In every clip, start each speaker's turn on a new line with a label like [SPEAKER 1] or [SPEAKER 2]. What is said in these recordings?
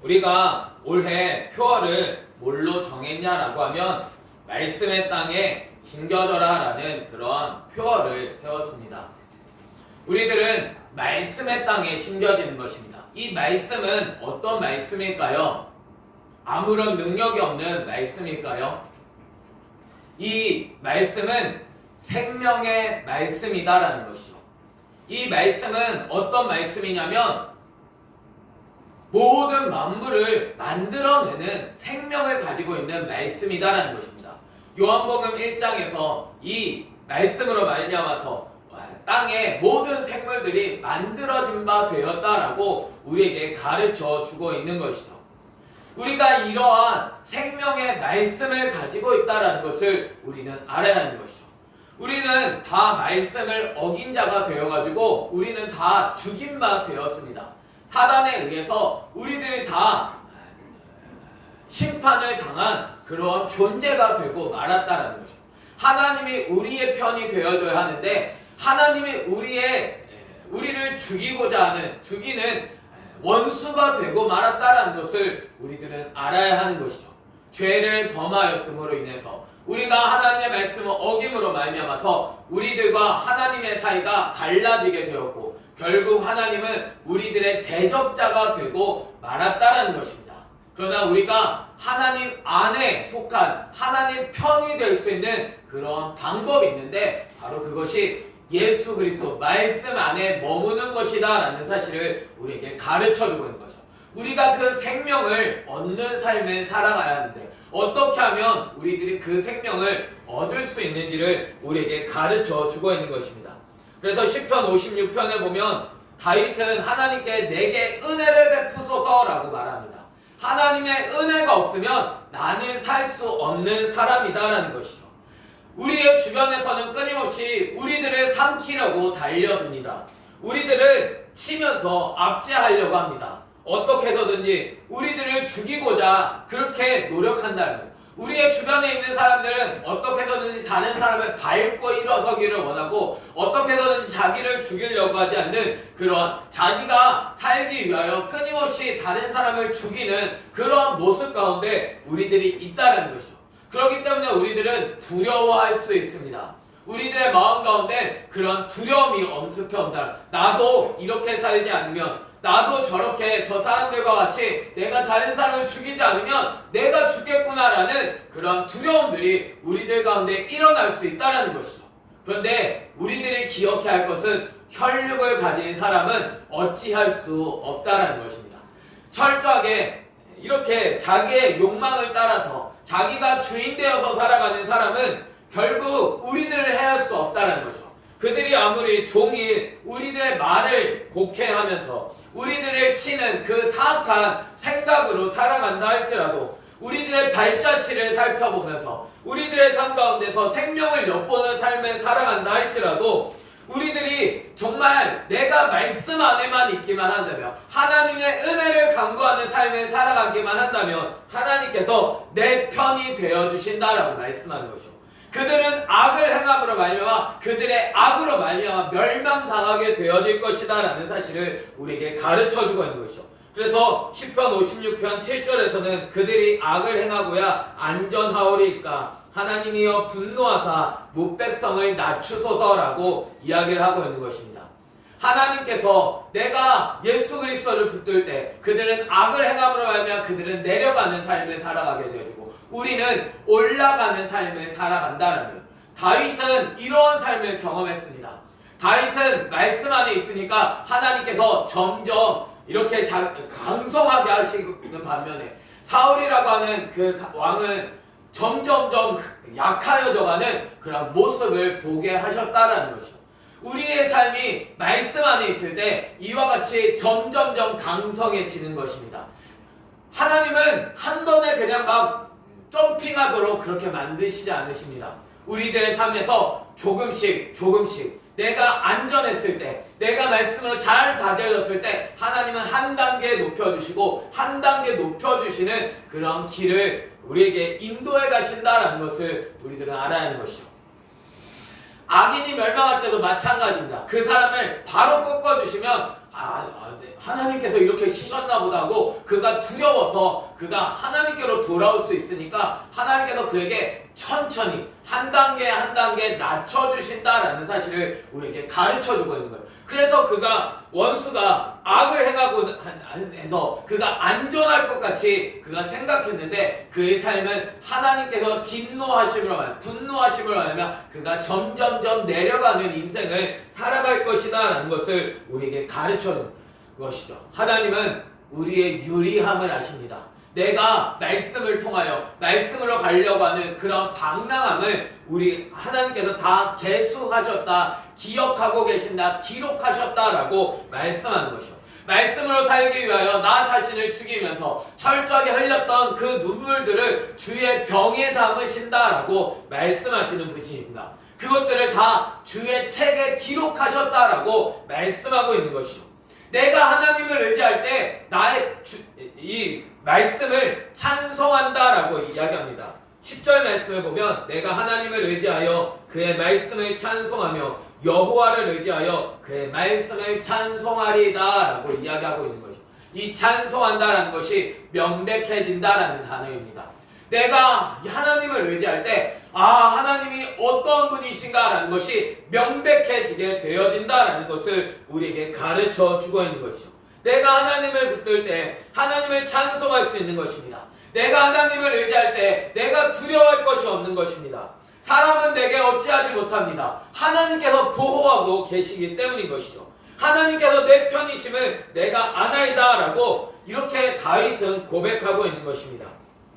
[SPEAKER 1] 우리가 올해 표어를 뭘로 정했냐라고 하면 말씀의 땅에 심겨져라 라는 그런 표어를 세웠습니다. 우리들은 말씀의 땅에 심겨지는 것입니다. 이 말씀은 어떤 말씀일까요? 아무런 능력이 없는 말씀일까요? 이 말씀은 생명의 말씀이다라는 것이죠. 이 말씀은 어떤 말씀이냐면 모든 만물을 만들어내는 생명을 가지고 있는 말씀이다라는 것입니다. 요한복음 1장에서 이 말씀으로 말미암아서 땅의 모든 생물들이 만들어진 바 되었다라고 우리에게 가르쳐 주고 있는 것이죠. 우리가 이러한 생명의 말씀을 가지고 있다라는 것을 우리는 알아야 하는 것이죠. 우리는 다 말씀을 어긴 자가 되어가지고 우리는 다 죽인 바 되었습니다. 사단에 의해서 우리들이 다 심판을 당한 그런 존재가 되고 말았다라는 것이죠. 하나님이 우리의 편이 되어줘야 하는데 하나님이 우리를 죽이는 원수가 되고 말았다라는 것을 우리들은 알아야 하는 것이죠. 죄를 범하였음으로 인해서 우리가 하나님의 말씀을 어김으로 말미암아서 우리들과 하나님의 사이가 갈라지게 되었고 결국 하나님은 우리들의 대적자가 되고 말았다라는 것입니다. 그러나 우리가 하나님 안에 속한 하나님 편이 될 수 있는 그런 방법이 있는데 바로 그것이 예수 그리스도 말씀 안에 머무는 것이다 라는 사실을 우리에게 가르쳐주고 있는 거죠. 우리가 그 생명을 얻는 삶을 살아가야 하는데 어떻게 하면 우리들이 그 생명을 얻을 수 있는지를 우리에게 가르쳐주고 있는 것입니다. 그래서 시편 56편에 보면 다윗은 하나님께 내게 은혜를 베푸소서라고 말합니다. 하나님의 은혜가 없으면 나는 살 수 없는 사람이다라는 것이죠. 우리의 주변에서는 끊임없이 우리들을 삼키려고 달려듭니다. 우리들을 치면서 압제하려고 합니다. 어떻게 해서든지 우리들을 죽이고자 그렇게 노력한다는, 우리의 주변에 있는 사람들은 어떻게 해서든지 다른 사람을 밟고 일어서기를 원하고 어떻게 해서든지 자기를 죽이려고 하지 않는 그런 자기가 살기 위하여 끊임없이 다른 사람을 죽이는 그런 모습 가운데 우리들이 있다는 것이죠. 그렇기 때문에 우리들은 두려워할 수 있습니다. 우리들의 마음 가운데 그런 두려움이 엄습해 온다. 나도 이렇게 살지 않으면, 나도 저렇게 저 사람들과 같이 내가 다른 사람을 죽이지 않으면 내가 죽겠구나라는 그런 두려움들이 우리들 가운데 일어날 수 있다는 것이죠. 그런데 우리들이 기억해야 할 것은 혈육을 가진 사람은 어찌할 수 없다는 것입니다. 철저하게 이렇게 자기의 욕망을 따라서 자기가 주인 되어서 살아가는 사람은 결국 우리들을 해할 수 없다는 거죠. 그들이 아무리 종일 우리들의 말을 곡해하면서 우리들을 치는 그 사악한 생각으로 살아간다 할지라도 우리들의 발자취를 살펴보면서 우리들의 삶 가운데서 생명을 엿보는 삶을 살아간다 할지라도 우리들이 정말 내가 말씀 안에만 있기만 한다면, 하나님의 은혜를 간구하는 삶을 살아가기만 한다면 하나님께서 내 편이 되어주신다라고 말씀하는 것이죠. 그들은 악을 행함으로 말미암아 그들의 악으로 말미암아 멸망당하게 되어질 것이다 라는 사실을 우리에게 가르쳐주고 있는 것이죠. 그래서 시편 56편 7절에서는 그들이 악을 행하고야 안전하오리이까 하나님이여 분노하사 뭇백성을 낮추소서라고 이야기를 하고 있는 것입니다. 하나님께서 내가 예수 그리스도를 붙들 때 그들은 악을 행함으로 말미암아 그들은 내려가는 삶을 살아가게 되어지고 우리는 올라가는 삶을 살아간다는, 다윗은 이러한 삶을 경험했습니다. 다윗은 말씀 안에 있으니까 하나님께서 점점 이렇게 강성하게 하시는 반면에 사울이라고 하는 그 왕은 점점점 약하여져가는 그런 모습을 보게 하셨다라는 것이죠. 우리의 삶이 말씀 안에 있을 때 이와 같이 점점점 강성해지는 것입니다. 하나님은 한 번에 그냥 막 점핑하도록 그렇게 만드시지 않으십니다. 우리들의 삶에서 조금씩 내가 안전했을 때, 내가 말씀으로 잘 다져졌을 때 하나님은 한 단계 높여주시고 한 단계 높여주시는 그런 길을 우리에게 인도해 가신다라는 것을 우리들은 알아야 하는 것이죠. 악인이 멸망할 때도 마찬가지입니다. 그 사람을 바로 꺾어주시면 네. 하나님께서 이렇게 시셨나 보다 하고 그가 두려워서 그가 하나님께로 돌아올 수 있으니까 하나님께서 그에게 천천히 한 단계 한 단계 낮춰주신다라는 사실을 우리에게 가르쳐주고 있는 거예요. 그래서 그가 원수가 악을 행하고 해서 그가 안전할 것 같이 그가 생각했는데 그의 삶은 하나님께서 분노하심으로 하면 그가 점점점 내려가는 인생을 살아갈 것이다 라는 것을 우리에게 가르쳐주는 것이죠. 하나님은 우리의 유리함을 아십니다. 내가 말씀을 통하여 말씀으로 가려고 하는 그런 방랑함을 우리 하나님께서 다 계수하셨다, 기억하고 계신다, 기록하셨다라고 말씀하는 것이요. 말씀으로 살기 위하여 나 자신을 죽이면서 철저하게 흘렸던 그 눈물들을 주의 병에 담으신다라고 말씀하시는 분이십니다. 그것들을 다 주의 책에 기록하셨다라고 말씀하고 있는 것이죠. 내가 하나님을 의지할 때 이 말씀을 찬송한다라고 이야기합니다. 10절 말씀을 보면 내가 하나님을 의지하여 그의 말씀을 찬송하며 여호와를 의지하여 그의 말씀을 찬송하리다라고 이야기하고 있는 것이죠. 이 찬송한다라는 것이 명백해진다라는 단어입니다. 내가 하나님을 의지할 때 하나님이 어떤 분이신가라는 것이 명백해지게 되어진다라는 것을 우리에게 가르쳐 주고 있는 것이죠. 내가 하나님을 붙들 때 하나님을 찬송할 수 있는 것입니다. 내가 하나님을 의지할 때 내가 두려워할 것이 없는 것입니다. 사람은 내게 어찌하지 못합니다. 하나님께서 보호하고 계시기 때문인 것이죠. 하나님께서 내 편이심을 내가 아나이다 라고 이렇게 다윗은 고백하고 있는 것입니다.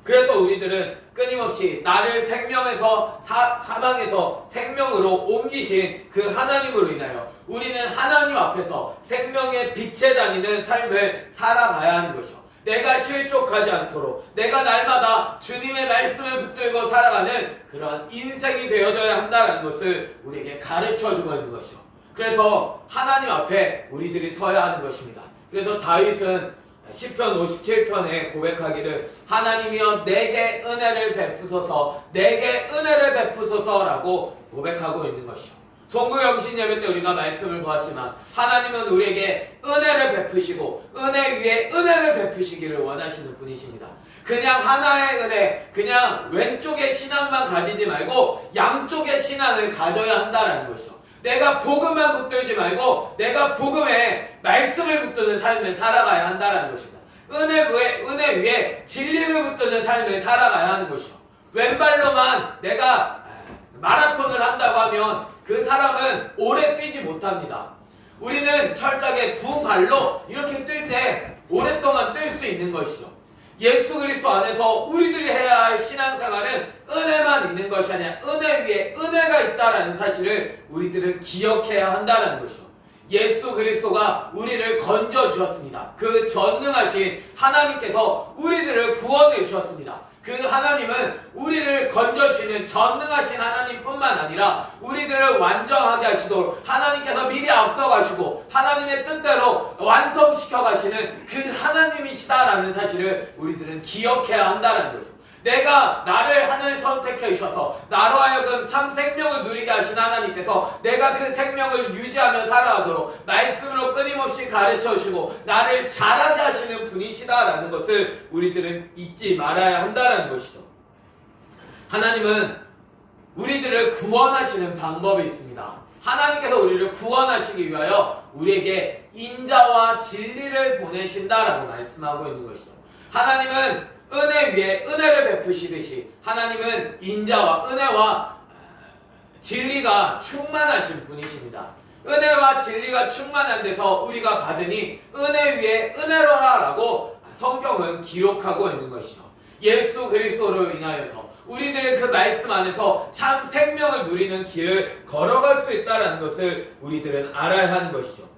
[SPEAKER 1] 그래서 우리들은 끊임없이 나를 생명에서 사망에서 생명으로 옮기신 그 하나님으로 인하여 우리는 하나님 앞에서 생명의 빛에 다니는 삶을 살아가야 하는 거죠. 내가 실족하지 않도록 내가 날마다 주님의 말씀을 붙들고 살아가는 그런 인생이 되어져야 한다는 것을 우리에게 가르쳐주고 있는 것이죠. 그래서 하나님 앞에 우리들이 서야 하는 것입니다. 그래서 다윗은 시편 57편에 고백하기를 하나님이여 내게 은혜를 베푸소서 내게 은혜를 베푸소서라고 고백하고 있는 것이요. 송구영신 예배 때 우리가 말씀을 보았지만 하나님은 우리에게 은혜를 베푸시고 은혜 위에 은혜를 베푸시기를 원하시는 분이십니다. 그냥 하나의 은혜, 그냥 왼쪽의 신앙만 가지지 말고 양쪽의 신앙을 가져야 한다는 것이죠. 내가 복음만 붙들지 말고 내가 복음에 말씀을 붙드는 삶을 살아가야 한다는 것입니다. 은혜 위에 진리를 붙드는 삶을 살아가야 하는 것이죠. 왼발로만 내가 마라톤을 한다고 하면 그 사람은 오래 뛰지 못합니다. 우리는 철저하게 두 발로 이렇게 뛸 때 오랫동안 뛸 수 있는 것이죠. 예수 그리스도 안에서 우리들이 해야 할 신앙생활은 은혜만 있는 것이 아니라 은혜 위에 은혜가 있다는 사실을 우리들은 기억해야 한다는 것이죠. 예수 그리스도가 우리를 건져주셨습니다. 그 전능하신 하나님께서 우리들을 구원해 주셨습니다. 그 하나님은 우리를 건져주시는 전능하신 하나님뿐만 아니라 우리들을 완전하게 하시도록 하나님께서 미리 앞서 가시고 하나님의 뜻대로 완성시켜 가시는 그 하나님이시다라는 사실을 우리들은 기억해야 한다는 거죠. 내가 나를 하늘 선택해 주셔서 나로 하여금 참 생명을 누리게 하신 하나님께서 내가 그 생명을 유지하며 살아가도록 말씀으로 끊임없이 가르쳐 주시고 나를 자라게 하시는 분이시다라는 것을 우리들은 잊지 말아야 한다는 것이죠. 하나님은 우리들을 구원하시는 방법이 있습니다. 하나님께서 우리를 구원하시기 위하여 우리에게 인자와 진리를 보내신다라고 말씀하고 있는 것이죠. 하나님은 은혜 위에 은혜를 베푸시듯이 하나님은 인자와 은혜와 진리가 충만하신 분이십니다. 은혜와 진리가 충만한 데서 우리가 받으니 은혜 위에 은혜로라라고 성경은 기록하고 있는 것이죠. 예수 그리스도로 인하여서 우리들의 그 말씀 안에서 참 생명을 누리는 길을 걸어갈 수 있다는 것을 우리들은 알아야 하는 것이죠.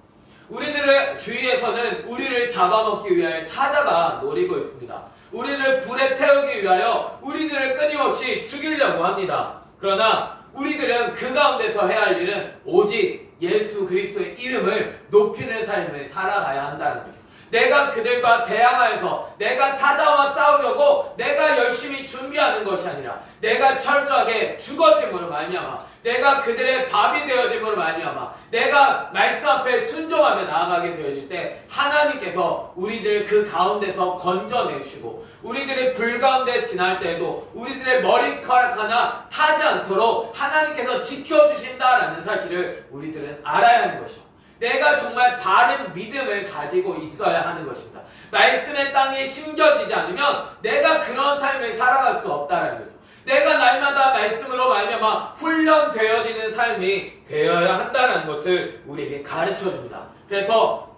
[SPEAKER 1] 우리들의 주위에서는 우리를 잡아먹기 위하여 사자가 노리고 있습니다. 우리를 불에 태우기 위하여 우리들을 끊임없이 죽이려고 합니다. 그러나 우리들은 그 가운데서 해야 할 일은 오직 예수 그리스도의 이름을 높이는 삶을 살아가야 한다는 거죠. 내가 그들과 대항하여서 내가 사자와 싸우려고 내가 열심히 준비하는 것이 아니라 아니라 내가 철저하게 죽어짐으로 말미암아 내가 그들의 밥이 되어짐으로 말미암아 내가 말씀 앞에 순종하며 나아가게 되어질 때 하나님께서 우리들 그 가운데서 건져내시고 우리들이 불 가운데 지날 때에도 우리들의 머리카락 하나 타지 않도록 하나님께서 지켜주신다라는 사실을 우리들은 알아야 하는 것이죠. 내가 정말 바른 믿음을 가지고 있어야 하는 것입니다. 말씀의 땅에 심겨지지 않으면 내가 그런 삶을 살아갈 수 없다라는 거죠. 내가 날마다 말씀으로 말미암아 훈련되어지는 삶이 되어야 한다는 것을 우리에게 가르쳐줍니다. 그래서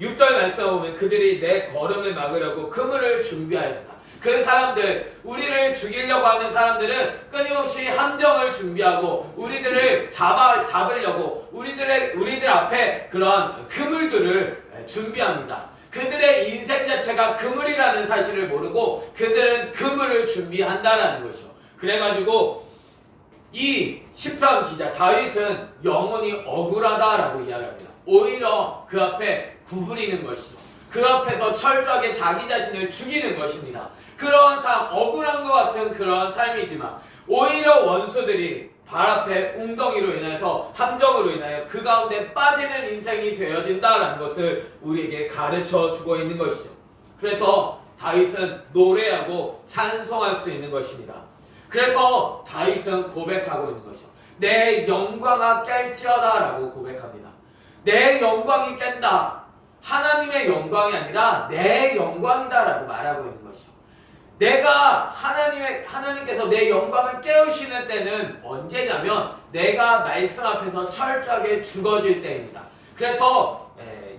[SPEAKER 1] 6절 말씀에 보면 그들이 내 걸음을 막으려고 그물을 준비하였으나 그 사람들, 우리를 죽이려고 하는 사람들은 끊임없이 함정을 준비하고 우리들을 잡으려고 우리들 앞에 그러한 그물들을 준비합니다. 그들의 인생 자체가 그물이라는 사실을 모르고 그들은 그물을 준비한다라는 것이죠. 그래가지고 이 시편 기자 다윗은 영원히 억울하다라고 이야기합니다. 오히려 그 앞에 구부리는 것이죠. 그 앞에서 철저하게 자기 자신을 죽이는 것입니다. 그러한 삶, 억울한 것 같은 그러한 삶이지만 오히려 원수들이 발 앞에 웅덩이로 인해서 함정으로 인하여 그 가운데 빠지는 인생이 되어진다라는 것을 우리에게 가르쳐 주고 있는 것이죠. 그래서 다윗은 노래하고 찬송할 수 있는 것입니다. 그래서 다윗은 고백하고 있는 것이죠. 내 영광아 깰지어다 라고 고백합니다. 내 영광이 깬다. 하나님의 영광이 아니라 내 영광이다 라고 말하고 있는 것이죠. 내가 하나님께서 내 영광을 깨우시는 때는 언제냐면 내가 말씀 앞에서 철저하게 죽어질 때입니다. 그래서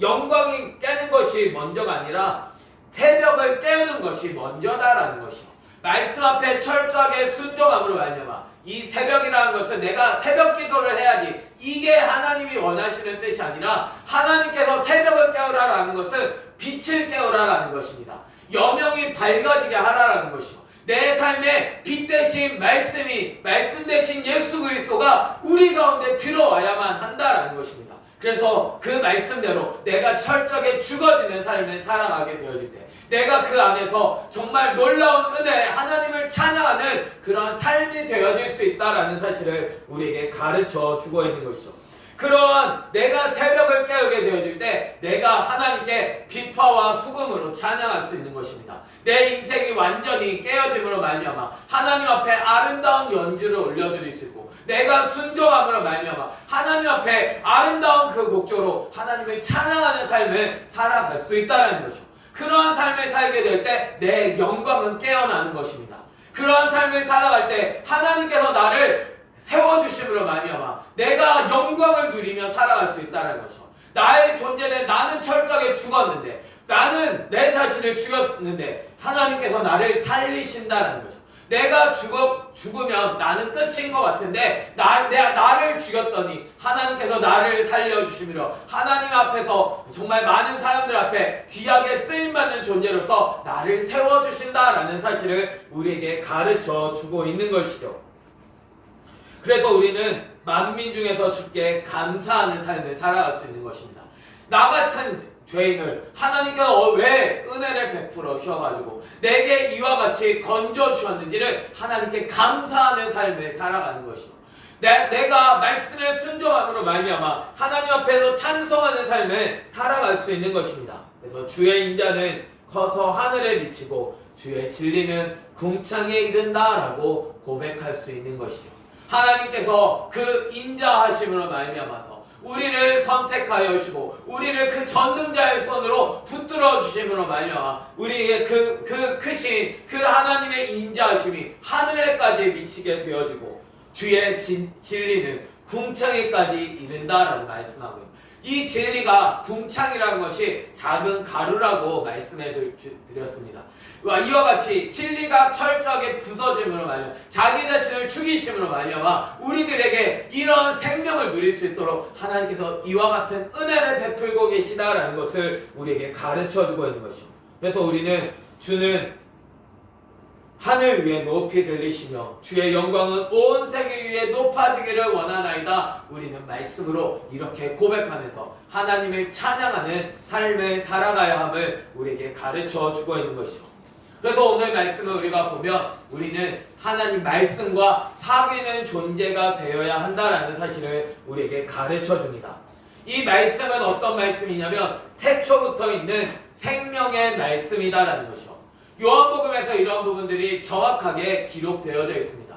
[SPEAKER 1] 영광이 깨는 것이 먼저가 아니라 새벽을 깨우는 것이 먼저다라는 것이죠. 말씀 앞에 철저하게 순종함으로 말미암아 이 새벽이라는 것은 내가 새벽 기도를 해야지 이게 하나님이 원하시는 뜻이 아니라 하나님께서 새벽을 깨우라라는 것은 빛을 깨우라라는 것입니다. 여명이 밝아지게 하라라는 것이요. 내 삶에 빛 대신 말씀 대신 예수 그리스도가 우리 가운데 들어와야만 한다라는 것입니다. 그래서 그 말씀대로 내가 철저하게 죽어지는 삶을 살아가게 되어질 때 내가 그 안에서 정말 놀라운 은혜 하나님을 찬양하는 그런 삶이 되어질 수 있다라는 사실을 우리에게 가르쳐 주고 있는 것이죠. 그러한 내가 새벽을 깨우게 되어질 때 내가 하나님께 비파와 수금으로 찬양할 수 있는 것입니다. 내 인생이 완전히 깨어짐으로 말미암아 하나님 앞에 아름다운 연주를 올려드릴 수 있고 내가 순종함으로 말미암아 하나님 앞에 아름다운 그 곡조로 하나님을 찬양하는 삶을 살아갈 수 있다는 것이죠. 그러한 삶을 살게 될 때 내 영광은 깨어나는 것입니다. 그러한 삶을 살아갈 때 하나님께서 나를 세워주심으로 말미암아 내가 영광을 누리며 살아갈 수 있다는 것이죠. 나의 존재는 나는 철저하게 죽었는데 나는 내 자신을 죽였는데 하나님께서 나를 살리신다는 거죠. 내가 죽으면 나는 끝인 것 같은데 나를 죽였더니 하나님께서 나를 살려주시며 하나님 앞에서 정말 많은 사람들 앞에 귀하게 쓰임받는 존재로서 나를 세워주신다라는 사실을 우리에게 가르쳐 주고 있는 것이죠. 그래서 우리는 만민 중에서 주께 감사하는 삶을 살아갈 수 있는 것입니다. 나 같은 죄인을 하나님께서 왜 은혜를 베풀어 주셔가지고 내게 이와 같이 건져 주셨는지를 하나님께 감사하는 삶을 살아가는 것이죠. 내가 말씀에 순종함으로 말미암아 하나님 앞에서 찬송하는 삶을 살아갈 수 있는 것입니다. 그래서 주의 인자는 커서 하늘에 미치고 주의 진리는 궁창에 이른다라고 고백할 수 있는 것이죠. 하나님께서 그 인자하심으로 말미암아서 우리를 선택하여 주시고 우리를 그 전능자의 손으로 붙들어 주심으로 말미암아 우리의 그 크신 그 하나님의 인자하심이 하늘에까지 미치게 되어지고 주의 진리는 궁창에까지 이른다라고 말씀하고 있습니다. 이 진리가 궁창이라는 것이 작은 가루라고 말씀해 드렸습니다. 이와 같이 진리가 철저하게 부서짐으로 말미암아 자기 자신을 죽이심으로 말미암아 우리들에게 이런 생명을 누릴 수 있도록 하나님께서 이와 같은 은혜를 베풀고 계시다라는 것을 우리에게 가르쳐주고 있는 것이죠. 그래서 우리는 주는 하늘 위에 높이 들리시며 주의 영광은 온 세계 위에 높아지기를 원하나이다. 우리는 말씀으로 이렇게 고백하면서 하나님을 찬양하는 삶을 살아가야 함을 우리에게 가르쳐 주고 있는 것이죠. 그래서 오늘 말씀을 우리가 보면 우리는 하나님 말씀과 사귀는 존재가 되어야 한다라는 사실을 우리에게 가르쳐 줍니다. 이 말씀은 어떤 말씀이냐면 태초부터 있는 생명의 말씀이다라는 것이요. 요한복음에서 이런 부분들이 정확하게 기록되어져 있습니다.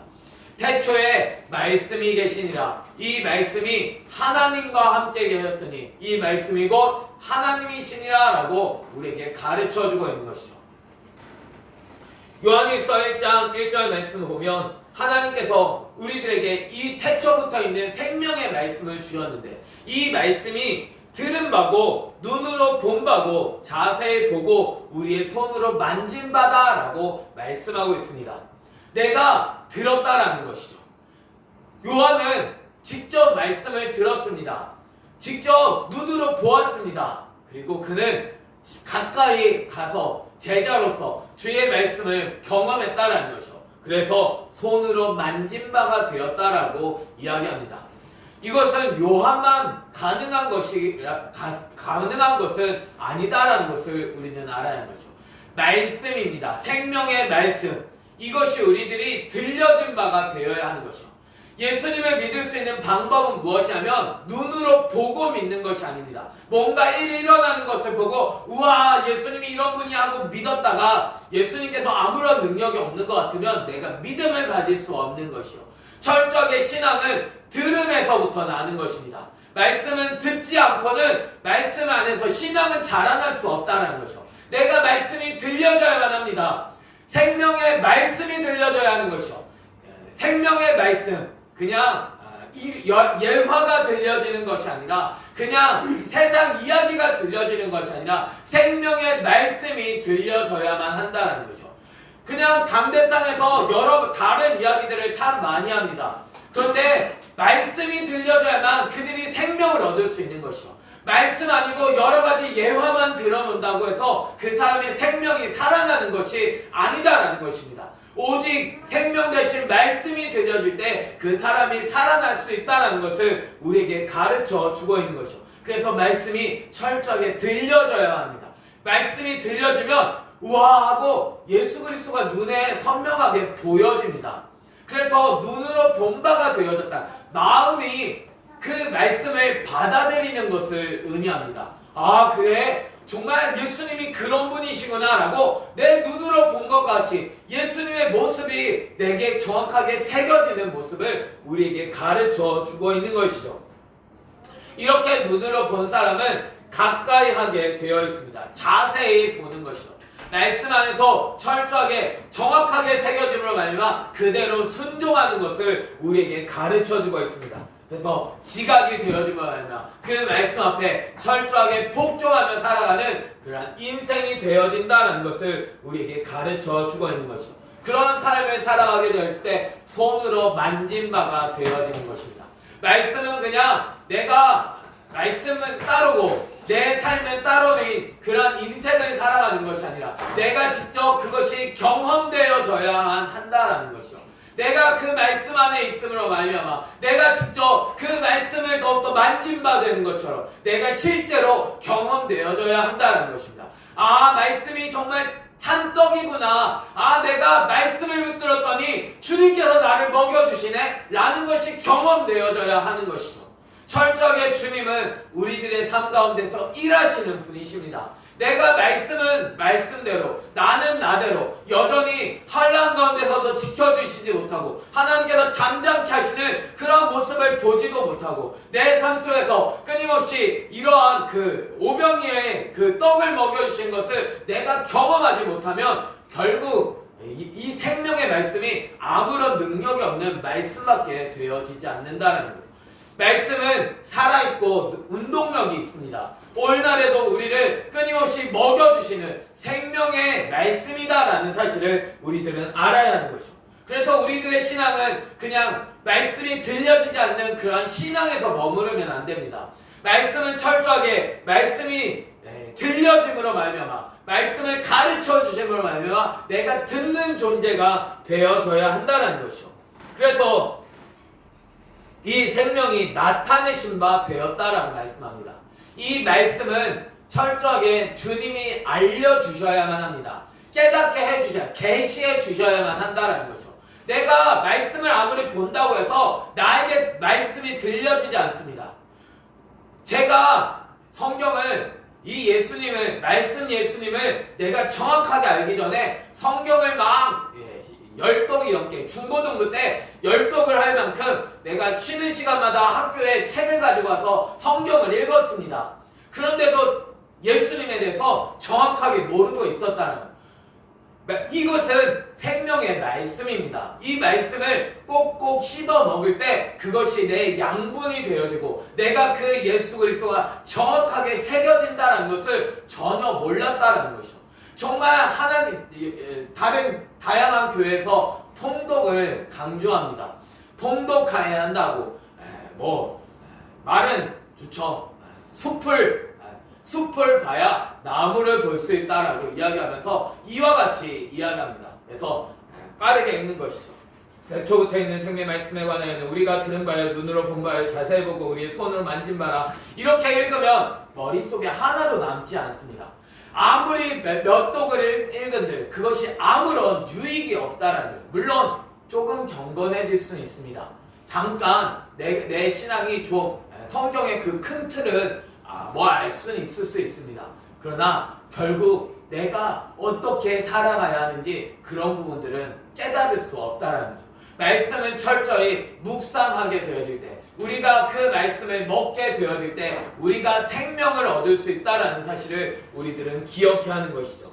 [SPEAKER 1] 태초에 말씀이 계시니라. 이 말씀이 하나님과 함께 계셨으니 이 말씀이 곧 하나님이시니라 라고 우리에게 가르쳐주고 있는 것이죠. 요한일서 1장 1절 말씀을 보면 하나님께서 우리들에게 이 태초부터 있는 생명의 말씀을 주셨는데 이 말씀이 들은 바고 눈으로 본 바고 자세히 보고 우리의 손으로 만진 바다 라고 말씀하고 있습니다. 내가 들었다라는 것이죠. 요한은 직접 말씀을 들었습니다. 직접 눈으로 보았습니다. 그리고 그는 가까이 가서 제자로서 주의 말씀을 경험했다라는 것이죠. 그래서 손으로 만진 바가 되었다라고 이야기합니다. 이것은 요한만 가능한 것은 아니다라는 것을 우리는 알아야 하는 거죠. 말씀입니다. 생명의 말씀. 이것이 우리들이 들려진 바가 되어야 하는 것이죠. 예수님을 믿을 수 있는 방법은 무엇이냐면 눈으로 보고 믿는 것이 아닙니다. 뭔가 일이 일어나는 것을 보고 우와 예수님이 이런 분이 하고 믿었다가 예수님께서 아무런 능력이 없는 것 같으면 내가 믿음을 가질 수 없는 것이요. 철저하게 신앙은 들음에서부터 나는 것입니다. 말씀은 듣지 않고는 말씀 안에서 신앙은 자라날 수 없다는 것이요. 내가 말씀이 들려져야만 합니다. 생명의 말씀이 들려져야 하는 것이요. 생명의 말씀. 그냥 예화가 들려지는 것이 아니라 그냥 세상 이야기가 들려지는 것이 아니라 생명의 말씀이 들려져야만 한다는 거죠. 그냥 강대상에서 여러 다른 이야기들을 참 많이 합니다. 그런데 말씀이 들려져야만 그들이 생명을 얻을 수 있는 것이죠. 말씀 아니고 여러 가지 예화만 들어놓는다고 해서 그 사람의 생명이 살아나는 것이 아니다라는 것입니다. 오직 생명 대신 말씀이 들려질 때 그 사람이 살아날 수 있다는 것을 우리에게 가르쳐 주고 있는 것이죠. 그래서 말씀이 철저하게 들려져야 합니다. 말씀이 들려지면 우와 하고 예수 그리스도가 눈에 선명하게 보여집니다. 그래서 눈으로 본 바가 되어졌다. 마음이 그 말씀을 받아들이는 것을 의미합니다. 아 그래? 정말 예수님이 그런 분이시구나 라고 내 눈으로 본 것 같이 예수님의 모습이 내게 정확하게 새겨지는 모습을 우리에게 가르쳐 주고 있는 것이죠. 이렇게 눈으로 본 사람은 가까이 하게 되어 있습니다. 자세히 보는 것이죠. 말씀 안에서 철저하게 정확하게 새겨짐으로 말미암아 그대로 순종하는 것을 우리에게 가르쳐 주고 있습니다. 그래서 지각이 되어지면 말이야 그 말씀 앞에 철저하게 복종하며 살아가는 그러한 인생이 되어진다는 것을 우리에게 가르쳐 주고 있는 것이죠. 그런 삶을 살아가게 될 때 손으로 만진 바가 되어지는 것입니다. 말씀은 그냥 내가 말씀을 따르고 내 삶을 따르는 그런 인생을 살아가는 것이 아니라 내가 직접 그것이 경험되어져야 한다라는 것이죠. 내가 그 말씀 안에 있음으로 말미암아 내가 직접 그 말씀을 더욱더 만진 바 되는 것처럼 내가 실제로 경험되어져야 한다는 것입니다. 아 말씀이 정말 찬떡이구나. 아 내가 말씀을 붙들었더니 주님께서 나를 먹여주시네 라는 것이 경험되어져야 하는 것이죠. 철저하게 주님은 우리들의 삶 가운데서 일하시는 분이십니다. 내가 말씀은 말씀대로 나는 나대로 여전히 환난 가운데서도 지켜주시지 못하고 하나님께서 잠잠케 하시는 그런 모습을 보지도 못하고 내 삶 속에서 끊임없이 이러한 그 오병이의 그 떡을 먹여주신 것을 내가 경험하지 못하면 결국 이 생명의 말씀이 아무런 능력이 없는 말씀밖에 되어지지 않는다는 거예요. 말씀은 살아있고 운동력이 있습니다. 오늘날에도 우리를 끊임없이 먹여주시는 생명의 말씀이다라는 사실을 우리들은 알아야 하는 거죠. 그래서 우리들의 신앙은 그냥 말씀이 들려지지 않는 그런 신앙에서 머무르면 안 됩니다. 말씀은 철저하게 말씀이 들려짐으로 말미암아 말씀을 가르쳐 주심으로 말미암아 내가 듣는 존재가 되어져야 한다는 것이죠. 그래서 이 생명이 나타내신 바 되었다라고 말씀합니다. 이 말씀은 철저하게 주님이 알려주셔야만 합니다. 깨닫게 해주셔야, 계시해 주셔야만 한다는 거죠. 내가 말씀을 아무리 본다고 해서 나에게 말씀이 들려지지 않습니다. 제가 성경을, 이 예수님을, 말씀 예수님을 내가 정확하게 알기 전에 성경을 막 10독이 넘게, 중고등부 때 10독을 할 만큼 내가 쉬는 시간마다 학교에 책을 가지고 와서 성경을 읽었습니다. 그런데도 예수님에 대해서 정확하게 모르고 있었다는 거예요. 이것은 생명의 말씀입니다. 이 말씀을 꼭꼭 씹어 먹을 때 그것이 내 양분이 되어지고 내가 그 예수 그리스도가 정확하게 새겨진다는 것을 전혀 몰랐다는 것이죠. 정말 하나님, 다른 다양한 교회에서 통독을 강조합니다. 통독해야 한다고. 말은 좋죠. 숲을 봐야 나무를 볼 수 있다라고 이야기하면서 이와 같이 이야기합니다. 그래서 빠르게 읽는 것이죠. 애초부터 있는 생명 말씀에 관하여는 우리가 들은 바요 눈으로 본 바요 자세히 보고 우리의 손으로 만진 바라. 이렇게 읽으면 머릿속에 하나도 남지 않습니다. 아무리 몇 독을 읽은들 그것이 아무런 유익이 없다라는 거예요. 물론 조금 경건해질 수는 있습니다. 잠깐 내 신앙이 좀 성경의 그 큰 틀은 알 수는 있을 수 있습니다. 그러나 결국 내가 어떻게 살아가야 하는지 그런 부분들은 깨달을 수 없다라는 거죠. 말씀은 철저히 묵상하게 되어질 때, 우리가 그 말씀을 먹게 되어질 때 우리가 생명을 얻을 수 있다라는 사실을 우리들은 기억해야 하는 것이죠.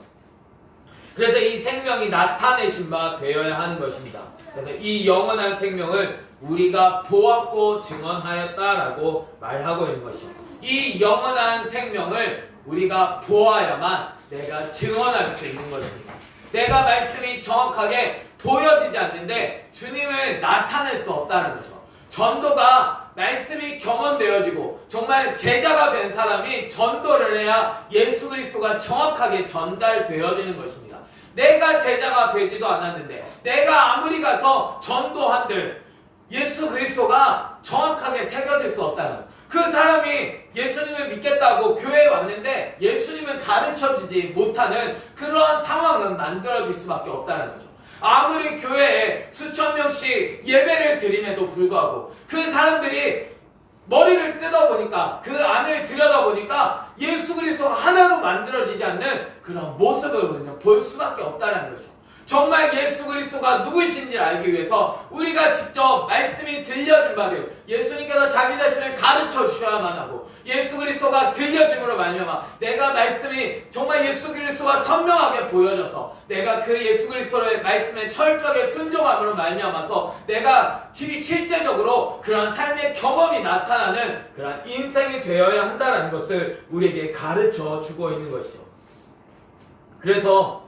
[SPEAKER 1] 그래서 이 생명이 나타내신 바 되어야 하는 것입니다. 그래서 이 영원한 생명을 우리가 보았고 증언하였다라고 말하고 있는 것이죠. 이 영원한 생명을 우리가 보아야만 내가 증언할 수 있는 것입니다. 내가 말씀이 정확하게 보여지지 않는데 주님을 나타낼 수 없다는 거죠. 전도가 말씀이 경험되어지고 정말 제자가 된 사람이 전도를 해야 예수 그리스도가 정확하게 전달되어지는 것입니다. 내가 제자가 되지도 않았는데 내가 아무리 가서 전도한들 예수 그리스도가 정확하게 새겨질 수 없다는 거예요. 그 사람이 예수님을 믿겠다고 교회에 왔는데 예수님을 가르쳐주지 못하는 그러한 상황은 만들어질 수밖에 없다는 거죠. 아무리 교회에 수천 명씩 예배를 드림에도 불구하고 그 사람들이 머리를 뜯어보니까 그 안을 들여다보니까 예수 그리스도가 하나도 만들어지지 않는 그런 모습을 우리는 볼 수밖에 없다는 거죠. 정말 예수 그리스도가 누구이신지 알기 위해서 우리가 직접 말씀이 들려진 바를 예수님께서 자기 자신을 가르쳐 주셔야만 하고 예수 그리스도가 들려짐으로 말미암아 내가 말씀이 정말 예수 그리스도가 선명하게 보여져서 내가 그 예수 그리스도의 말씀에 철저하게 순종함으로 말미암아서 내가 실제적으로 그런 삶의 경험이 나타나는 그런 인생이 되어야 한다는 것을 우리에게 가르쳐 주고 있는 것이죠. 그래서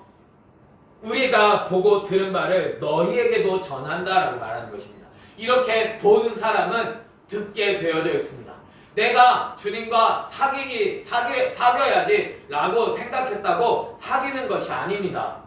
[SPEAKER 1] 우리가 보고 들은 바를 너희에게도 전한다라고 말하는 것입니다. 이렇게 보는 사람은 듣게 되어져 있습니다. 내가 주님과 사귀어야지 라고 생각했다고 사귀는 것이 아닙니다.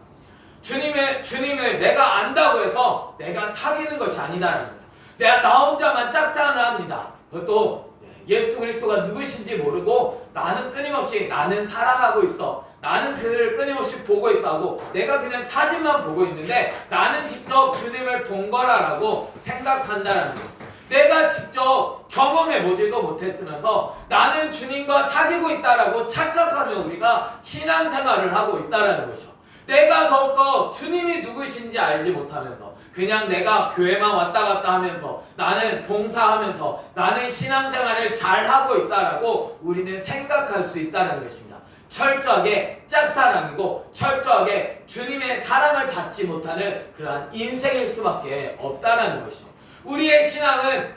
[SPEAKER 1] 주님을 내가 안다고 해서 내가 사귀는 것이 아니다라는 거예요. 내가 나 혼자만 짝사랑을 합니다. 그것도 예수 그리스도가 누구신지 모르고 나는 끊임없이 나는 사랑하고 있어. 나는 그를 끊임없이 보고 있어 하고 내가 그냥 사진만 보고 있는데 나는 직접 주님을 본 거라고 생각한다라는 거예요. 내가 직접 경험해보지도 못했으면서 나는 주님과 사귀고 있다라고 착각하며 우리가 신앙생활을 하고 있다라는 것이죠. 내가 더욱더 주님이 누구신지 알지 못하면서 그냥 내가 교회만 왔다 갔다 하면서 나는 봉사하면서 나는 신앙생활을 잘하고 있다라고 우리는 생각할 수 있다는 것입니다. 철저하게 짝사랑이고 철저하게 주님의 사랑을 받지 못하는 그러한 인생일 수밖에 없다는 것이죠. 우리의 신앙은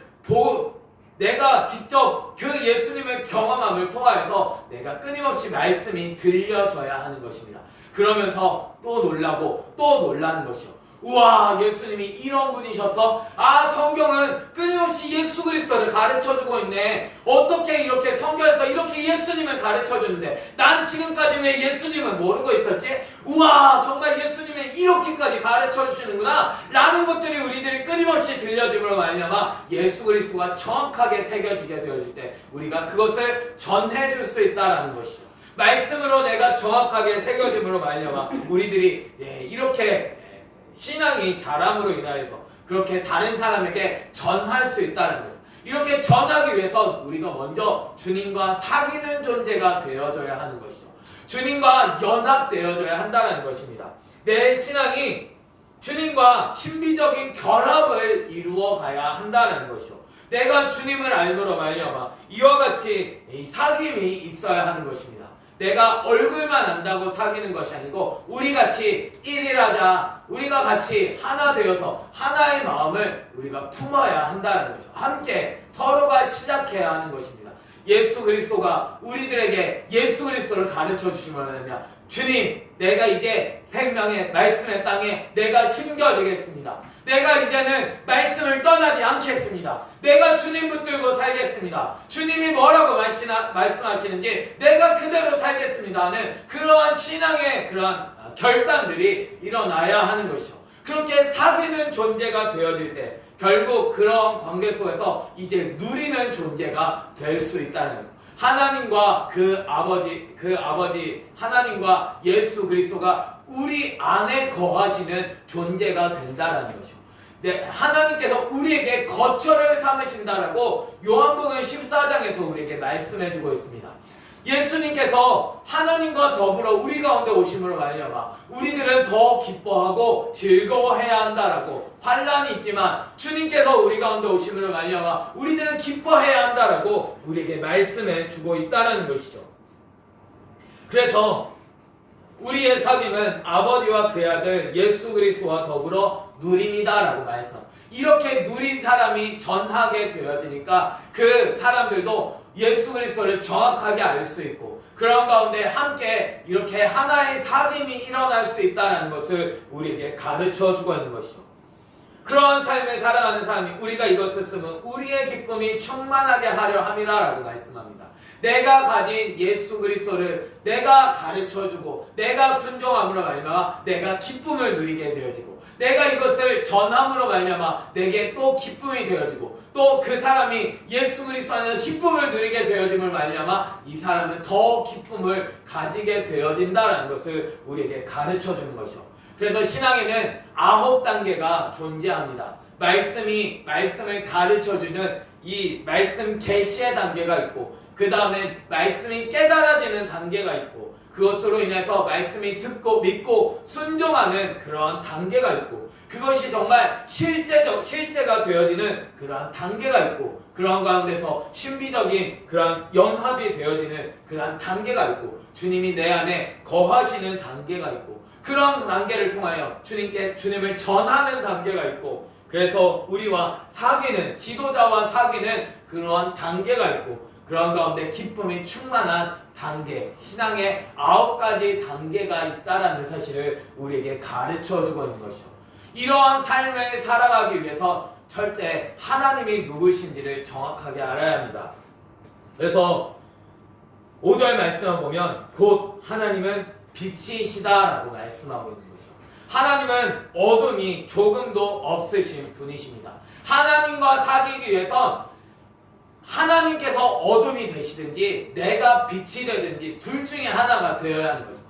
[SPEAKER 1] 내가 직접 그 예수님을 경험함을 통하여서 내가 끊임없이 말씀이 들려져야 하는 것입니다. 그러면서 또 놀라고 또 놀라는 것이죠. 우와, 예수님이 이런 분이셨어? 성경은 끊임없이 예수 그리스도를 가르쳐주고 있네. 어떻게 이렇게 성경에서 이렇게 예수님을 가르쳐주는데 난 지금까지 왜 예수님을 모르고 있었지? 우와, 정말 예수님이 이렇게까지 가르쳐주시는구나 라는 것들이 우리들이 끊임없이 들려짐으로 말미암아 예수 그리스도가 정확하게 새겨지게 되어질 때 우리가 그것을 전해줄 수 있다는 것이죠. 말씀으로 내가 정확하게 새겨짐으로 말미암아 우리들이 이렇게 신앙이 자람으로 인하여서 그렇게 다른 사람에게 전할 수 있다는 거예요. 이렇게 전하기 위해서 우리가 먼저 주님과 사귀는 존재가 되어져야 하는 것이죠. 주님과 연합되어져야 한다는 것입니다. 내 신앙이 주님과 신비적인 결합을 이루어 가야 한다는 것이죠. 내가 주님을 알므로 말미암아 이와 같이 사귐이 있어야 하는 것입니다. 내가 얼굴만 안다고 사귀는 것이 아니고 우리 같이 일일하자, 우리가 같이 하나 되어서 하나의 마음을 우리가 품어야 한다는 거죠. 함께 서로가 시작해야 하는 것입니다. 예수 그리스도가 우리들에게 예수 그리스도를 가르쳐 주시면 주님, 내가 이제 생명의 말씀의 땅에 내가 심겨지겠습니다. 내가 이제는 말씀을 떠나지 않겠습니다. 내가 주님 붙들고 살겠습니다. 주님이 뭐라고 말씀하시는지 내가 그대로 살겠습니다 하는 그러한 신앙의 그러한 결단들이 일어나야 하는 것이죠. 그렇게 사귀는 존재가 되어질 때 결국 그런 관계 속에서 이제 누리는 존재가 될 수 있다는 거예요. 하나님과 그 아버지 하나님과 예수 그리스도가 우리 안에 거하시는 존재가 된다는 것이죠. 하나님께서 우리에게 거처를 삼으신다라고 요한복음 14장에서 우리에게 말씀해주고 있습니다. 예수님께서 하나님과 더불어 우리 가운데 오심으로 말미암아 우리들은 더 기뻐하고 즐거워해야 한다라고, 환난이 있지만 주님께서 우리 가운데 오심으로 말미암아 우리들은 기뻐해야 한다라고 우리에게 말씀해주고 있다는 것이죠. 그래서 우리의 사귐은 아버지와 그의 아들 예수 그리스도와 더불어 누립니다라고 말해서 이렇게 누린 사람이 전하게 되어지니까 그 사람들도 예수 그리스도를 정확하게 알 수 있고 그런 가운데 함께 이렇게 하나의 사귐이 일어날 수 있다는 것을 우리에게 가르쳐주고 있는 것이죠. 그러한 삶을 살아가는 사람이 우리가 이것을 쓰면 우리의 기쁨이 충만하게 하려 함이라라고 말씀합니다. 내가 가진 예수 그리스도를 내가 가르쳐주고 내가 순종함으로 말미암아 내가 기쁨을 누리게 되어지고 내가 이것을 전함으로 말미암아 내게 또 기쁨이 되어지고 또 그 사람이 예수 그리스도 안에서 기쁨을 누리게 되어짐을 말미암아 이 사람은 더 기쁨을 가지게 되어진다는 것을 우리에게 가르쳐주는 것이죠. 그래서 신앙에는 9단계가 존재합니다. 말씀을 가르쳐주는 이 말씀 계시의 단계가 있고 그 다음에 말씀이 깨달아지는 단계가 있고 그것으로 인해서 말씀이 듣고 믿고 순종하는 그러한 단계가 있고 그것이 정말 실제가 되어지는 그러한 단계가 있고 그러한 가운데서 신비적인 그러한 연합이 되어지는 그러한 단계가 있고 주님이 내 안에 거하시는 단계가 있고 그러한 단계를 통하여 주님을 전하는 단계가 있고 그래서 우리와 사귀는 지도자와 사귀는 그러한 단계가 있고 그런 가운데 기쁨이 충만한 단계, 신앙의 9가지 단계가 있다라는 사실을 우리에게 가르쳐주고 있는 것이죠. 이러한 삶을 살아가기 위해서 절대 하나님이 누구신지를 정확하게 알아야 합니다. 그래서 5절 말씀을 보면 곧 하나님은 빛이시다라고 말씀하고 있는 것이죠. 하나님은 어둠이 조금도 없으신 분이십니다. 하나님과 사귀기 위해서 하나님께서 어둠이 되시든지 내가 빛이 되든지 둘 중에 하나가 되어야 하는 거죠.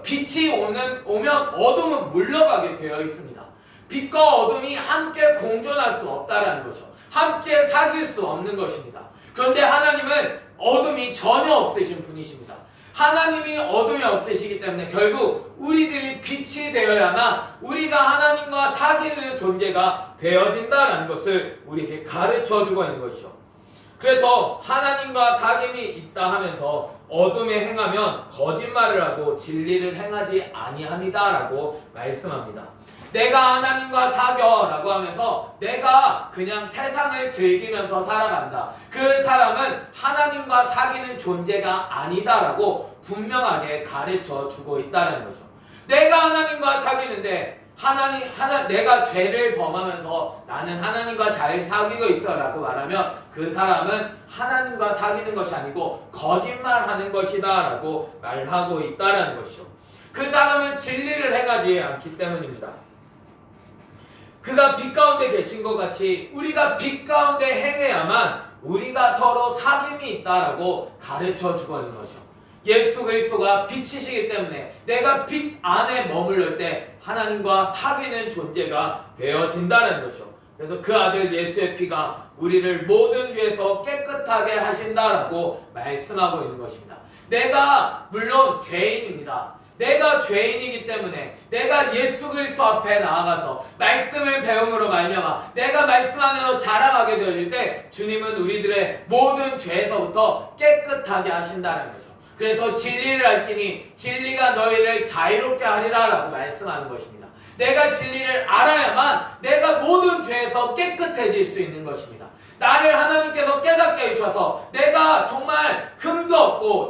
[SPEAKER 1] 빛이 오면 어둠은 물러가게 되어 있습니다. 빛과 어둠이 함께 공존할 수 없다라는 거죠. 함께 사귈 수 없는 것입니다. 그런데 하나님은 어둠이 전혀 없으신 분이십니다. 하나님이 어둠이 없으시기 때문에 결국 우리들이 빛이 되어야만 우리가 하나님과 사귀는 존재가 되어진다는 것을 우리에게 가르쳐주고 있는 것이죠. 그래서 하나님과 사귐이 있다 하면서 어둠에 행하면 거짓말을 하고 진리를 행하지 아니함이다라고 말씀합니다. 내가 하나님과 사겨라고 하면서 내가 그냥 세상을 즐기면서 살아간다. 그 사람은 하나님과 사귀는 존재가 아니다라고 분명하게 가르쳐주고 있다는 거죠. 내가 하나님과 사귀는데 내가 죄를 범하면서 나는 하나님과 잘 사귀고 있어라고 말하면 그 사람은 하나님과 사귀는 것이 아니고 거짓말하는 것이다라고 말하고 있다는 것이죠. 그 사람은 진리를 행하지 않기 때문입니다. 그가 빛 가운데 계신 것 같이 우리가 빛 가운데 행해야만 우리가 서로 사귐이 있다라고 가르쳐주고 있는 것이죠. 예수 그리스도가 빛이시기 때문에 내가 빛 안에 머물러 때 하나님과 사귀는 존재가 되어진다는 것이죠. 그래서 그 아들 예수의 피가 우리를 모든 죄에서 깨끗하게 하신다라고 말씀하고 있는 것입니다. 내가 물론 죄인입니다. 내가 죄인이기 때문에 내가 예수 그리스도 앞에 나아가서 말씀을 배움으로 말미암아 내가 말씀 안에서 자라가게 되어질 때 주님은 우리들의 모든 죄에서부터 깨끗하게 하신다는 거죠. 그래서 진리를 알지니 진리가 너희를 자유롭게 하리라 라고 말씀하는 것입니다. 내가 진리를 알아야만 내가 모든 죄에서 깨끗해질 수 있는 것입니다. 나를 하나님께서 깨닫게 해주셔서 내가 정말 흠도 없고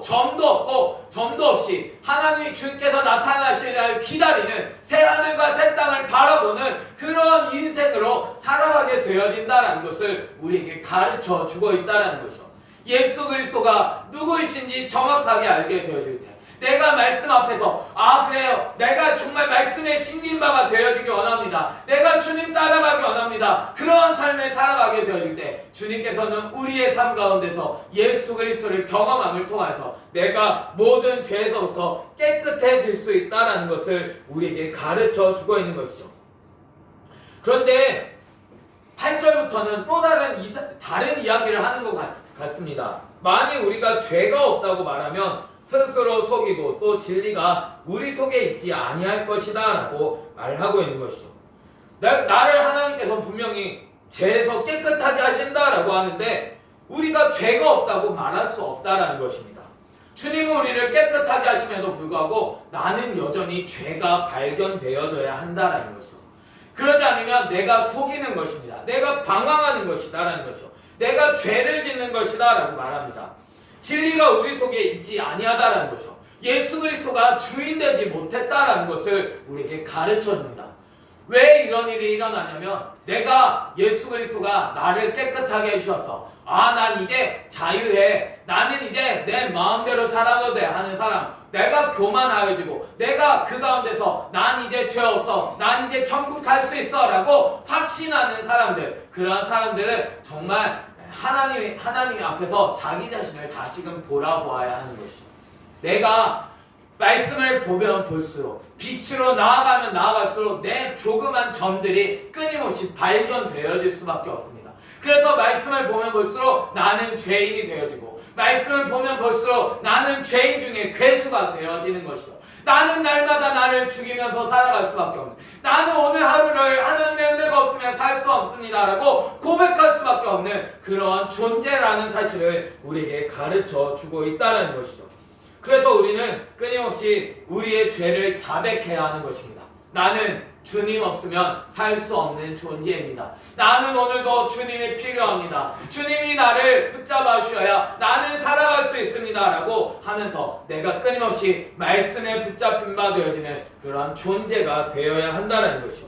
[SPEAKER 1] 점도 없이 하나님이 주께서 나타나실 날 기다리는 새하늘과 새 땅을 바라보는 그런 인생으로 살아가게 되어진다는 것을 우리에게 가르쳐 주고 있다는 것이죠. 예수 그리스도가 누구이신지 정확하게 알게 되어질 때 내가 말씀 앞에서 그래요, 내가 정말 말씀에 심긴 바가 되어지기 원합니다. 내가 주님 따라가기 원합니다. 그러한 삶을 살아가게 되어질 때 주님께서는 우리의 삶 가운데서 예수 그리스도를 경험함을 통해서 내가 모든 죄에서부터 깨끗해질 수 있다는 것을 우리에게 가르쳐 주고 있는 것이죠. 그런데 8절부터는 또 다른 이야기를 하는 것 같습니다. 만일 우리가 죄가 없다고 말하면 스스로 속이고 또 진리가 우리 속에 있지 아니할 것이다 라고 말하고 있는 것이죠. 나를 하나님께서 분명히 죄에서 깨끗하게 하신다라고 하는데 우리가 죄가 없다고 말할 수 없다라는 것입니다. 주님은 우리를 깨끗하게 하심에도 불구하고 나는 여전히 죄가 발견되어져야 한다라는 것이죠. 그러지 않으면 내가 속이는 것입니다. 내가 방황하는 것이다라는 것이죠. 내가 죄를 짓는 것이다라고 말합니다. 진리가 우리 속에 있지 아니하다라는 것이죠. 예수 그리스도가 주인 되지 못했다라는 것을 우리에게 가르쳐줍니다. 왜 이런 일이 일어나냐면 내가 예수 그리스도가 나를 깨끗하게 해주셨어. 난 이제 자유해. 나는 이제 내 마음대로 살아도 돼 하는 사람, 내가 교만하여지고 내가 그 가운데서 난 이제 죄 없어, 난 이제 천국 갈 수 있어 라고 확신하는 사람들, 그러한 사람들은 정말 하나님 앞에서 자기 자신을 다시금 돌아보아야 하는 것이죠. 내가 말씀을 보면 볼수록, 빛으로 나아가면 나아갈수록 내 조그만 점들이 끊임없이 발견되어질 수밖에 없습니다. 그래서 말씀을 보면 볼수록 나는 죄인이 되어지고, 말씀을 보면 볼수록 나는 죄인 중에 괴수가 되어지는 것이죠. 나는 날마다 나를 죽이면서 살아갈 수밖에 없는, 나는 오늘 하루를 하나님의 은혜가 없으면 살 수 없습니다 라고 고백할 수밖에 없는 그러한 존재라는 사실을 우리에게 가르쳐 주고 있다는 것이죠. 그래서 우리는 끊임없이 우리의 죄를 자백해야 하는 것입니다. 나는 주님 없으면 살 수 없는 존재입니다. 나는 오늘도 주님이 필요합니다. 주님이 나를 붙잡아 주셔야 나는 살아갈 수 있습니다 라고 하면서 내가 끊임없이 말씀에 붙잡힌 바 되어지는 그러한 존재가 되어야 한다는 것이죠.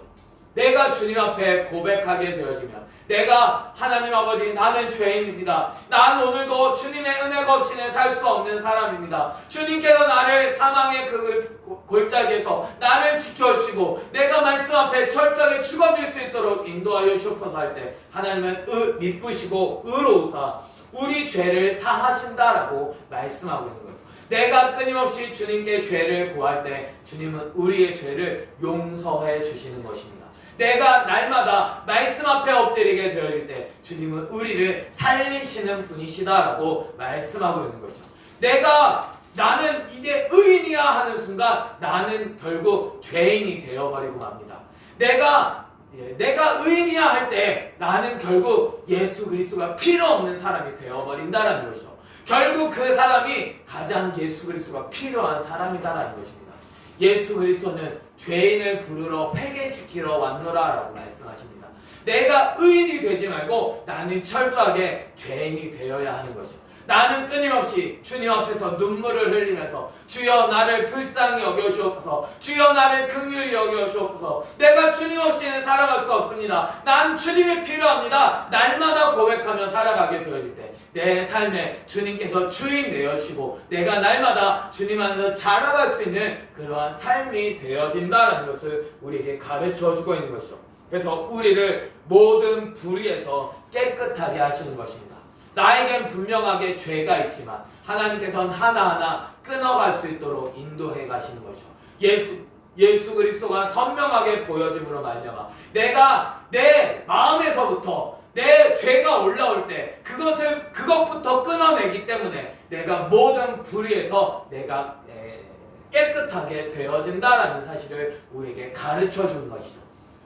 [SPEAKER 1] 내가 주님 앞에 고백하게 되어지면 내가 하나님 아버지, 나는 죄인입니다. 난 오늘도 주님의 은혜가 없이는 살 수 없는 사람입니다. 주님께서 나를 사망의 그 골짜기에서 나를 지켜주시고 내가 말씀 앞에 철저하게 죽어질 수 있도록 인도하여 주옵소서 할 때 하나님은 미쁘시고 의로우사 우리 죄를 사하신다라고 말씀하고 있는 거예요. 내가 끊임없이 주님께 죄를 구할 때 주님은 우리의 죄를 용서해 주시는 것입니다. 내가 날마다 말씀 앞에 엎드리게 되어질 때 주님은 우리를 살리시는 분이시다라고 말씀하고 있는 거죠. 나는 이제 의인이야 하는 순간 나는 결국 죄인이 되어버리고 맙니다. 내가 의인이야 할 때 나는 결국 예수 그리스도가 필요 없는 사람이 되어버린다는 것이죠. 결국 그 사람이 가장 예수 그리스도가 필요한 사람이다라는 것입니다. 예수 그리스도는 죄인을 부르러 회개시키러 왔노라라고 말씀하십니다. 내가 의인이 되지 말고 나는 철저하게 죄인이 되어야 하는 것이죠. 나는 끊임없이 주님 앞에서 눈물을 흘리면서 주여 나를 불쌍히 여겨주옵소서, 주여 나를 긍휼히 여겨주옵소서, 내가 주님 없이는 살아갈 수 없습니다. 난 주님이 필요합니다. 날마다 고백하며 살아가게 되어질 때 내 삶에 주님께서 주인 되어주시고 내가 날마다 주님 안에서 자라갈 수 있는 그러한 삶이 되어진다는 것을 우리에게 가르쳐주고 있는 것이죠. 그래서 우리를 모든 불의에서 깨끗하게 하시는 것입니다. 나에겐 분명하게 죄가 있지만 하나님께서는 하나하나 끊어갈 수 있도록 인도해 가시는 것이죠. 예수 그리스도가 선명하게 보여짐으로 말미암아 내가 내 마음에서부터 내 죄가 올라올 때 그것부터 끊어내기 때문에 내가 모든 불의에서 내가 깨끗하게 되어진다라는 사실을 우리에게 가르쳐 주는 것이죠.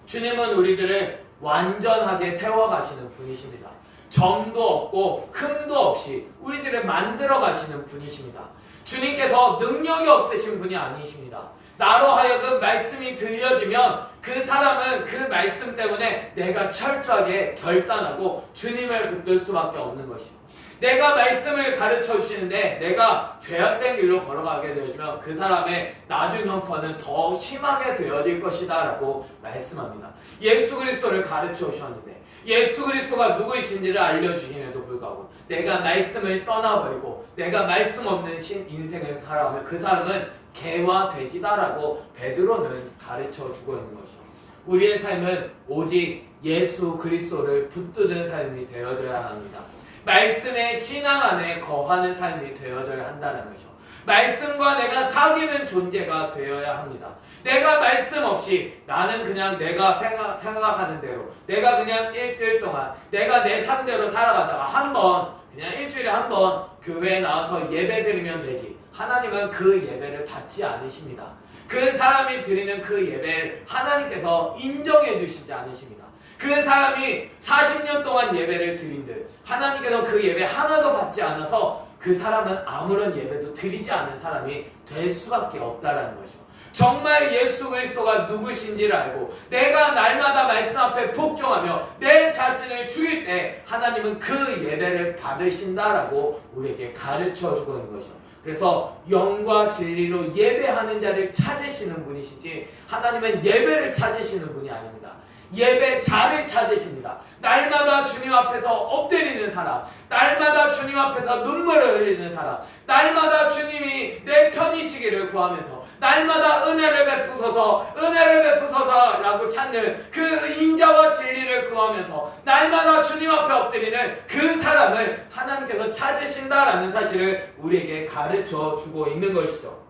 [SPEAKER 1] 주님은 우리들을 완전하게 세워가시는 분이십니다. 점도 없고 흠도 없이 우리들을 만들어 가시는 분이십니다. 주님께서 능력이 없으신 분이 아니십니다. 나로 하여금 말씀이 들려지면 그 사람은 그 말씀 때문에 내가 철저하게 결단하고 주님을 붙들 수밖에 없는 것이죠. 내가 말씀을 가르쳐 주시는데 내가 죄악된 길로 걸어가게 되어지면 그 사람의 나중 형편은 더 심하게 되어질 것이다 라고 말씀합니다. 예수 그리스도를 가르쳐 주셨는데 예수 그리스도가 누구이신지를 알려주심에도 불구하고 내가 말씀을 떠나버리고 내가 말씀 없는 인생을 살아가면 그 사람은 개와 돼지다라고 베드로는 가르쳐 주고 있는 것이죠. 우리의 삶은 오직 예수 그리스도를 붙드는 삶이 되어져야 합니다. 말씀의 신앙 안에 거하는 삶이 되어져야 한다는 것이죠. 말씀과 내가 사귀는 존재가 되어야 합니다. 내가 말씀 없이 나는 그냥 내가 생각하는 대로 내가 그냥 일주일 동안 내가 내 삶대로 살아가다가 그냥 일주일에 한 번 교회에 나와서 예배 드리면 되지. 하나님은 그 예배를 받지 않으십니다. 그 사람이 드리는 그 예배를 하나님께서 인정해 주시지 않으십니다. 그 사람이 40년 동안 예배를 드린 듯 하나님께서 그 예배 하나도 받지 않아서 그 사람은 아무런 예배도 드리지 않은 사람이 될 수밖에 없다라는 것이죠. 정말 예수 그리스도가 누구신지를 알고 내가 날마다 말씀 앞에 복종하며 내 자신을 죽일 때 하나님은 그 예배를 받으신다라고 우리에게 가르쳐주고 있는 것이죠. 그래서 영과 진리로 예배하는 자를 찾으시는 분이시지 하나님은 예배를 찾으시는 분이 아닙니다. 예배자를 찾으십니다. 날마다 주님 앞에서 엎드리는 사람, 날마다 주님 앞에서 눈물을 흘리는 사람, 날마다 주님이 내 편이시기를 구하면서 날마다 은혜를 베푸소서라고 찾는 그 인자와 진리를 구하면서 날마다 주님 앞에 엎드리는 그 사람을 하나님께서 찾으신다라는 사실을 우리에게 가르쳐 주고 있는 것이죠.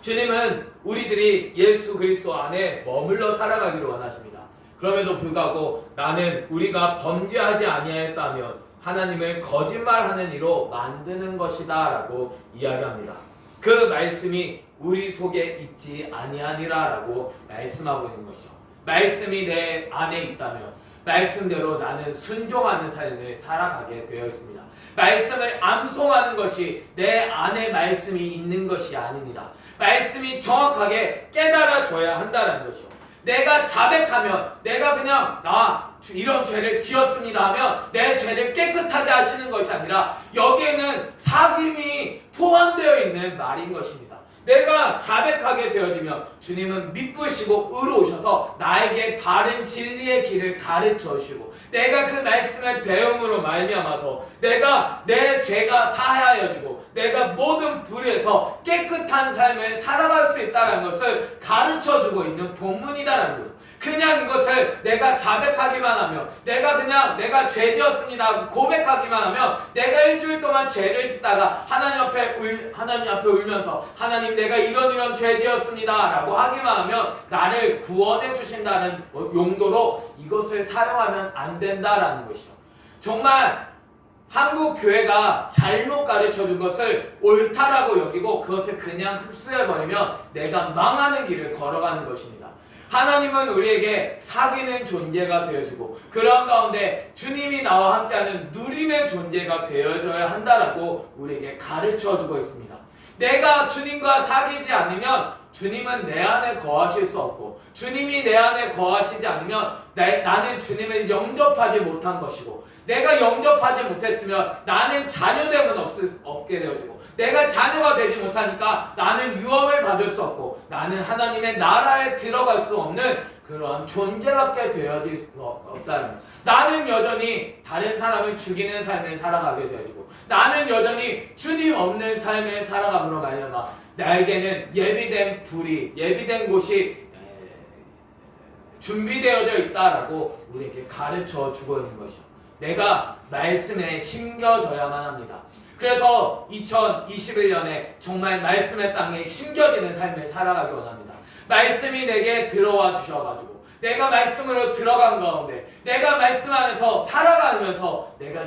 [SPEAKER 1] 주님은 우리들이 예수 그리스도 안에 머물러 살아가기를 원하십니다. 그럼에도 불구하고 나는 우리가 범죄하지 아니하였다면 하나님을 거짓말하는 이로 만드는 것이다 라고 이야기합니다. 그 말씀이 우리 속에 있지 아니하니라 라고 말씀하고 있는 것이죠. 말씀이 내 안에 있다면 말씀대로 나는 순종하는 삶을 살아가게 되어 있습니다. 말씀을 암송하는 것이 내 안에 말씀이 있는 것이 아닙니다. 말씀이 정확하게 깨달아져야 한다는 것이죠. 내가 자백하면 내가 그냥 이런 죄를 지었습니다 하면 내 죄를 깨끗하게 하시는 것이 아니라 여기에는 사귐이 포함되어 있는 말인 것입니다. 내가 자백하게 되어지면 주님은 미쁘시고 의로우셔서 나에게 바른 진리의 길을 가르쳐 주시고 내가 그 말씀을 배움으로 말미암아서 내가 내 죄가 사하여지고 내가 모든 불의에서 깨끗한 삶을 살아갈 수 있다는 것을 가르쳐주고 있는 본문이다라는 거예요. 그냥 이것을 내가 자백하기만 하면 내가 죄 지었습니다 고백하기만 하면 내가 일주일 동안 죄를 짓다가 하나님 앞에 울면서 하나님 내가 이런 죄 지었습니다 라고 하기만 하면 나를 구원해 주신다는 용도로 이것을 사용하면 안 된다라는 것이죠. 정말 한국 교회가 잘못 가르쳐준 것을 옳다라고 여기고 그것을 그냥 흡수해버리면 내가 망하는 길을 걸어가는 것입니다. 하나님은 우리에게 사귀는 존재가 되어지고 그런 가운데 주님이 나와 함께하는 누림의 존재가 되어져야 한다라고 우리에게 가르쳐주고 있습니다. 내가 주님과 사귀지 않으면 주님은 내 안에 거하실 수 없고 주님이 내 안에 거하시지 않으면 나는 주님을 영접하지 못한 것이고 내가 영접하지 못했으면 나는 자녀됨은 없게 되어지고 내가 자녀가 되지 못하니까 나는 유업을 받을 수 없고 나는 하나님의 나라에 들어갈 수 없는 그러한 존재밖에 되어질 수 없다는 것. 나는 여전히 다른 사람을 죽이는 삶을 살아가게 되어지고 나는 여전히 주님 없는 삶을 살아감으로 말미암아 나에게는 예비된 곳이 준비되어져 있다라고 우리에게 가르쳐 주고 있는 것이죠. 내가 말씀에 심겨져야만 합니다. 그래서 2021년에 정말 말씀의 땅에 심겨지는 삶을 살아가기 원합니다. 말씀이 내게 들어와 주셔가지고 내가 말씀으로 들어간 가운데 내가 말씀 안에서 살아가면서 내가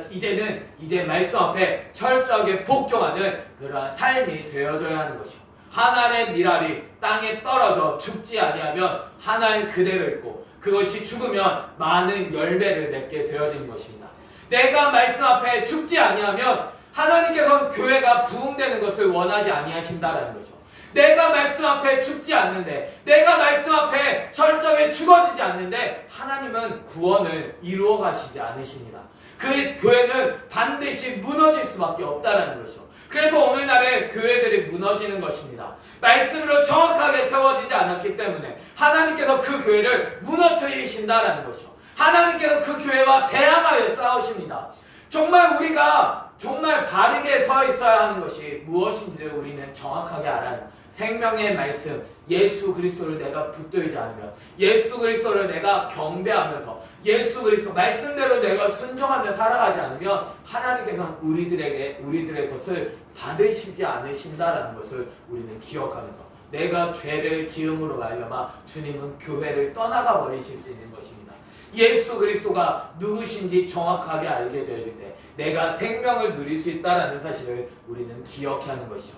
[SPEAKER 1] 이제 말씀 앞에 철저하게 복종하는 그러한 삶이 되어져야 하는 것이요. 한 알의 밀알이 땅에 떨어져 죽지 아니하면 한 알 그대로 있고 그것이 죽으면 많은 열매를 맺게 되어지는 것입니다. 내가 말씀 앞에 죽지 아니하면 하나님께서는 교회가 부흥되는 것을 원하지 아니하신다라는 거죠. 내가 말씀 앞에 죽지 않는데, 내가 말씀 앞에 철저하게 죽어지지 않는데 하나님은 구원을 이루어 가시지 않으십니다. 그 교회는 반드시 무너질 수밖에 없다라는 것이죠. 그래서 오늘날의 교회들이 무너지는 것입니다. 말씀으로 정확하게 세워지지 않았기 때문에 하나님께서 그 교회를 무너뜨리신다라는 것이죠. 하나님께서 그 교회와 대항하여 싸우십니다. 정말 우리가 정말 바르게 서 있어야 하는 것이 무엇인지를 우리는 정확하게 알아야 합니다. 생명의 말씀 예수 그리스도를 내가 붙들지 않으면, 예수 그리스도를 내가 경배하면서 예수 그리스도 말씀대로 내가 순종하며 살아가지 않으면 하나님께서는 우리들의 것을 받으시지 않으신다라는 것을 우리는 기억하면서 내가 죄를 지음으로 말미암아 주님은 교회를 떠나가 버리실 수 있는 것입니다. 예수 그리스도가 누구신지 정확하게 알게 되어질 때 내가 생명을 누릴 수 있다는 사실을 우리는 기억해야 하는 것이죠.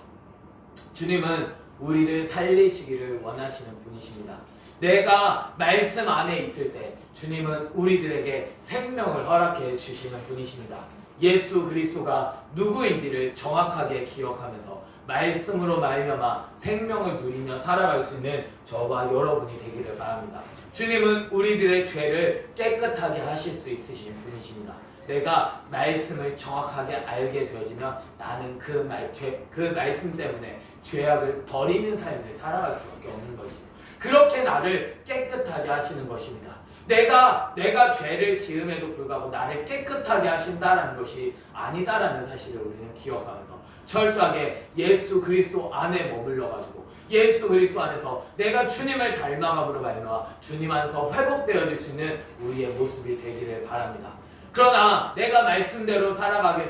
[SPEAKER 1] 주님은 우리를 살리시기를 원하시는 분이십니다. 내가 말씀 안에 있을 때 주님은 우리들에게 생명을 허락해 주시는 분이십니다. 예수 그리스도가 누구인지를 정확하게 기억하면서 말씀으로 말미암아 생명을 누리며 살아갈 수 있는 저와 여러분이 되기를 바랍니다. 주님은 우리들의 죄를 깨끗하게 하실 수 있으신 분이십니다. 내가 말씀을 정확하게 알게 되어지면 나는 그 말씀 때문에 죄악을 버리는 삶을 살아갈 수밖에 없는 것이죠. 그렇게 나를 깨끗하게 하시는 것입니다. 내가 죄를 지음에도 불구하고 나를 깨끗하게 하신다라는 것이 아니다라는 사실을 우리는 기억하면서 철저하게 예수 그리스도 안에 머물러가지고 예수 그리스도 안에서 내가 주님을 닮아감으로 말미암아 주님 안에서 회복되어질 수 있는 우리의 모습이 되기를 바랍니다. 그러나 내가 말씀대로 살아갈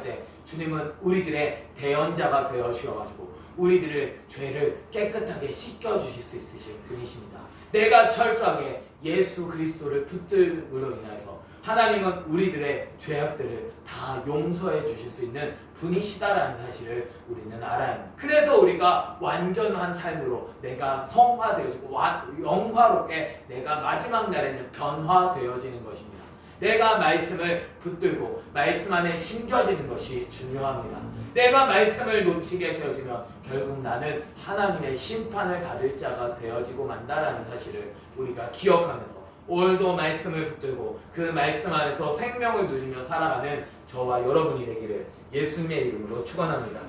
[SPEAKER 1] 때 주님은 우리들의 대언자가 되어 주셔가지고 우리들의 죄를 깨끗하게 씻겨주실 수 있으신 분이십니다. 내가 철저하게 예수 그리스도를 붙들므로 인하여서 하나님은 우리들의 죄악들을 다 용서해 주실 수 있는 분이시다라는 사실을 우리는 알아야 합니다. 그래서 우리가 완전한 삶으로 내가 성화되어지고 영화롭게 내가 마지막 날에는 변화되어지는 것입니다. 내가 말씀을 붙들고 말씀 안에 심겨지는 것이 중요합니다. 내가 말씀을 놓치게 되어지면 결국 나는 하나님의 심판을 받을 자가 되어지고 만다라는 사실을 우리가 기억하면서 오늘도 말씀을 붙들고 그 말씀 안에서 생명을 누리며 살아가는 저와 여러분이 되기를 예수님의 이름으로 축원합니다.